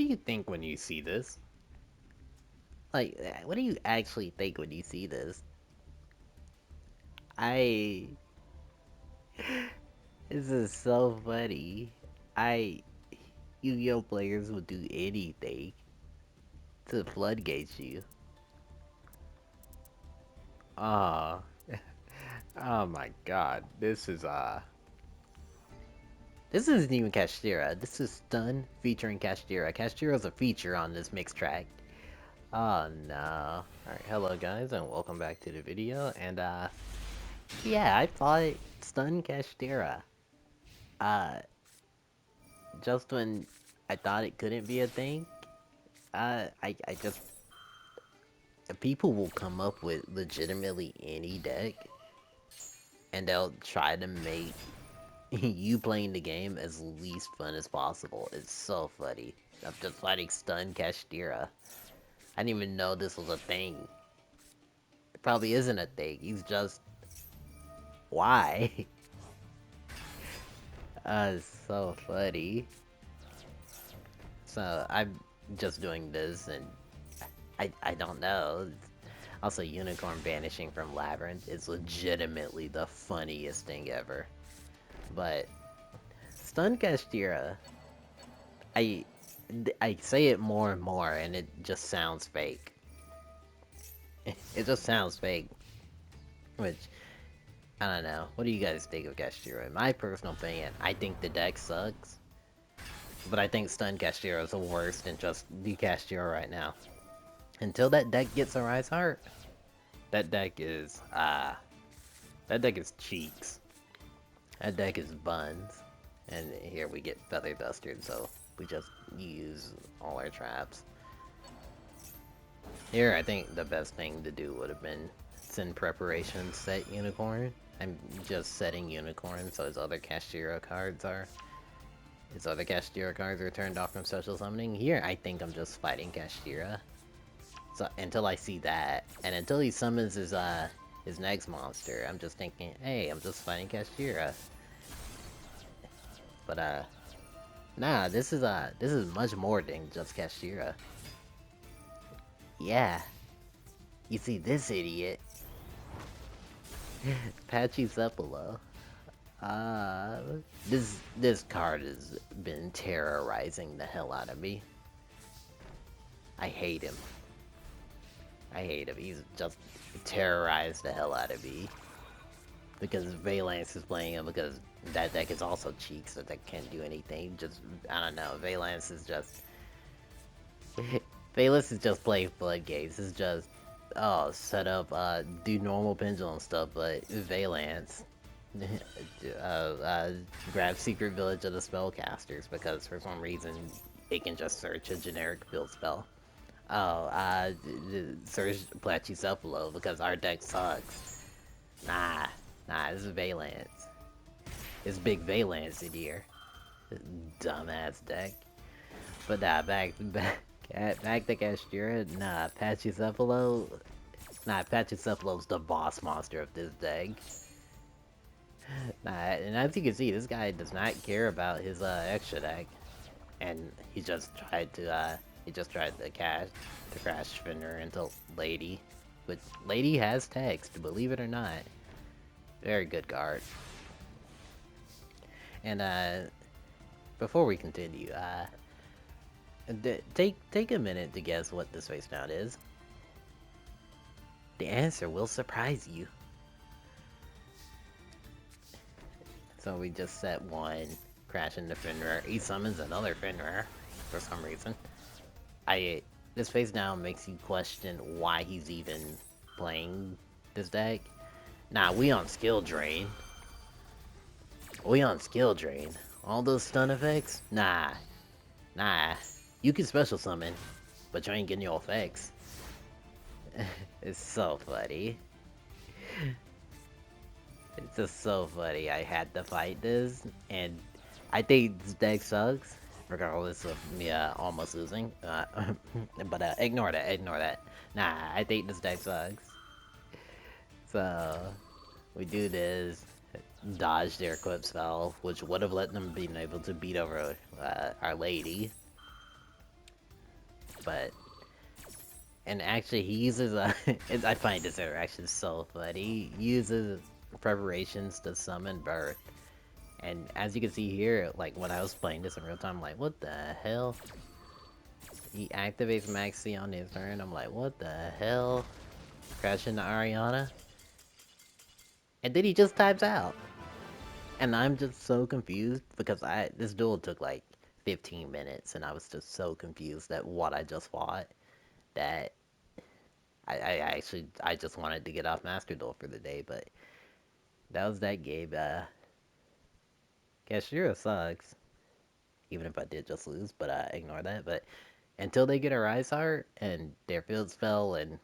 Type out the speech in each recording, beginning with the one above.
do you think when you see this? Like, what do you actually think when you see this? I. This is so funny. I. Yu-Gi-Oh players would do anything to floodgate you. Ah. Oh my god. This isn't even Kashtira. This is Stun featuring Kashtira. Kashtira's a feature on this mix track. Oh no. Alright, hello guys, and welcome back to the video. And yeah, I fought Stun Kashtira. Uh, just when I thought it couldn't be a thing, I just. People will come up with legitimately any deck, and they'll try to make you playing the game as least fun as possible. It's so funny. I'm just fighting Stun Kashtira. I didn't even know this was a thing. It probably isn't a thing. He's just. Why? It's so funny. So I'm just doing this, and I don't know. Also, Unicorn vanishing from Labyrinth is legitimately the funniest thing ever. But Stun Kashtira, I I say it more and more, and it just sounds fake. It just sounds fake, which I don't know. What do you guys think of Kashtira? In my personal opinion, I think the deck sucks, but I think Stun Kashtira is worse than just the Kashtira right now. Until that deck gets a Rise Heart, that deck is cheeks. That deck is buns. And here we get Feather Dustered, so we just use all our traps. Here, I think the best thing to do would have been send preparation set Unicorn. I'm just setting Unicorn so his other Kashtira cards are turned off from special summoning. Here, I think I'm just fighting Kashtira. So until I see that, and until he summons his next monster, I'm just thinking, hey, I'm just fighting Kashtira. But nah, this is much more than just Kashtira. Yeah, you see this idiot, Pachycephalo. Uh, this card has been terrorizing the hell out of me. I hate him. I hate him. He's just terrorized the hell out of me. Because Valance is playing him, because that deck is also cheap, so that can't do anything. Just, I don't know, Valance is just... Valance is just playing floodgates. It's just, oh, set up, do normal pendulum stuff, but Valance... grab Secret Village of the Spellcasters, because for some reason, it can just search a generic build spell. Oh, search Pachycephalo, because our deck sucks. Nah, this is Valance. It's big Valance in here. Dumbass deck. But nah, back to Kashtira. Nah, Pachycephalo's the boss monster of this deck. Nah, and as you can see, this guy does not care about his extra deck, and he just tried to crash Fender into Lady, but Lady has text, believe it or not. Very good card. And before we continue, take a minute to guess what this face down is. The answer will surprise you. So we just set one, crash into Fenrir. He summons another Fenrir for some reason. This face down makes you question why he's even playing this deck. Nah, we on skill drain. All those stun effects? Nah. You can special summon, but you ain't getting your effects. It's so funny. It's just so funny. I had to fight this, and I think this deck sucks, regardless of me almost losing. But ignore that. Nah, I think this deck sucks. So we do this, dodge their equip spell, which would have let them be able to beat over Our Lady. but and actually he uses a. I find this interaction so funny. He uses preparations to summon Birth, and as you can see here, like when I was playing this in real time, I'm like, what the hell? He activates Maxi on his turn. I'm like, what the hell? Crash into Ariana, and then he just types out. And I'm just so confused because this duel took like 15 minutes, and I was just so confused at what I just fought that I just wanted to get off Master Duel for the day. But that was that game. Kashtira sucks, even if I did just lose. But I ignore that. But until they get a Rise Heart and their Field Spell and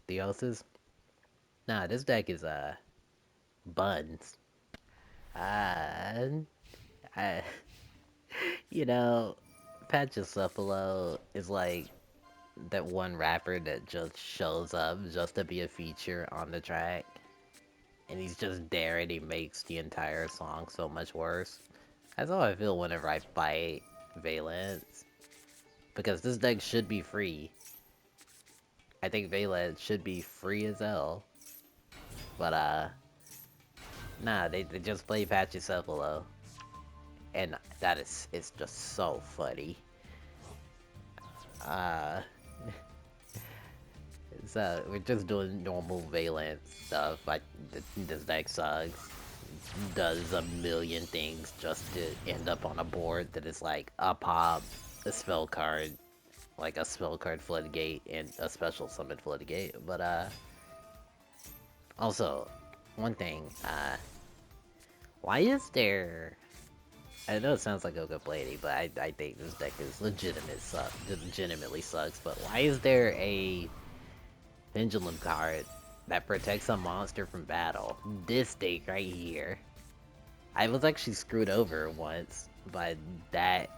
Theosis, nah, this deck is buns. Uh, I, you know, Pachycephalo is like that one rapper that just shows up just to be a feature on the track. And he's just there and he makes the entire song so much worse. That's how I feel whenever I fight Valence. Because this deck should be free. I think Valence should be free as hell. But, nah, they just play Pachycephalo. And that is, it's just so funny. Uh, so, we're just doing normal Valence stuff. Like, this deck sucks. Does a million things just to end up on a board that is like a pop, a spell card, like a spell card floodgate, and a special summon floodgate. But also, one thing, why is there? I know it sounds like a good lady, but I think this deck is legitimately sucks. But why is there a pendulum card that protects a monster from battle? This deck right here. I was actually screwed over once by that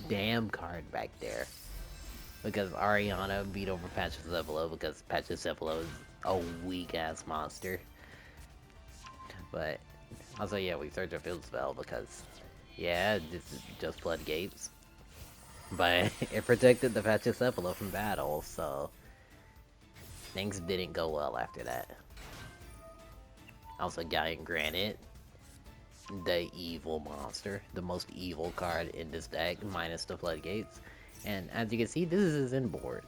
damn card back there. Because Ariana beat over Pachycephalo because Pachycephalo is a weak-ass monster. But, also, yeah, we searched a field spell because, yeah, this is just floodgates. But it protected the Pachycephalo from battle, so things didn't go well after that. Also, Giant Granite, the evil monster, the most evil card in this deck, minus the floodgates. And as you can see, this is his inboard.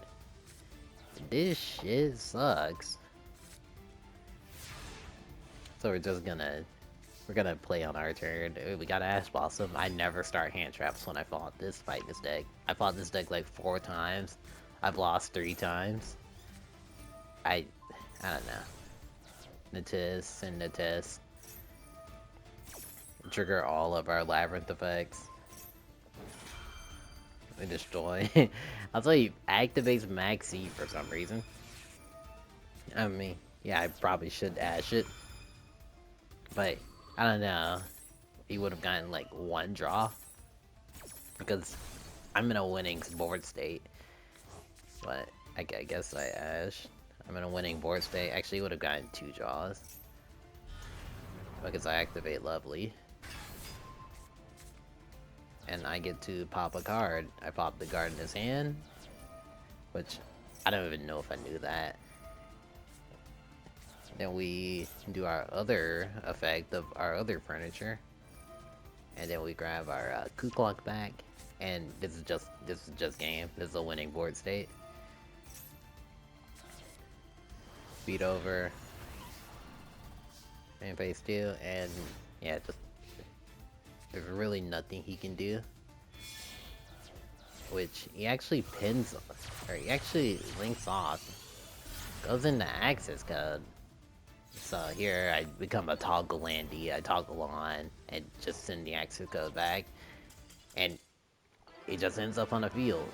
This shit sucks. So we're gonna play on our turn. We got Ash Blossom. I never start hand traps when I fight this deck. I fought this deck like 4 times. I've lost 3 times. I don't know. Natis and Natis. Trigger all of our Labyrinth effects. We destroy. I'll tell you, activates Maxi for some reason. I mean, yeah, I probably should Ash it. But, I don't know. He would have gotten like 1 draw. Because I'm in a winning board state. But, I guess I Ash. I'm in a winning board state. Actually, would have gotten 2 draws. Because I activate Lovely. And I get to pop a card. I pop the card in his hand. Which, I don't even know if I knew that. Then we do our other effect of our other furniture. And then we grab our Ku Klux back. And this is just game. This is a winning board state. Beat over. And face 2. And yeah, just there's really nothing he can do. Which he actually pins, or he actually links off. Goes into access code. So here I become a toggle landy, I toggle on, and just send the access code back. And it just ends up on a field.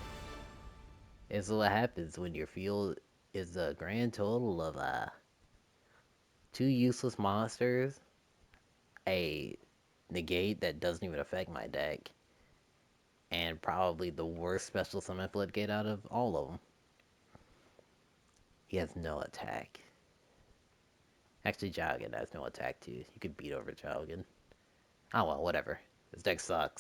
It's what happens when your field is a grand total of 2 useless monsters, a negate that doesn't even affect my deck, and probably the worst special summon floodgate out of all of them. He has no attack. Actually, Jowgen has no attack too. You could beat over Jowgen. Oh well, whatever. This deck sucks.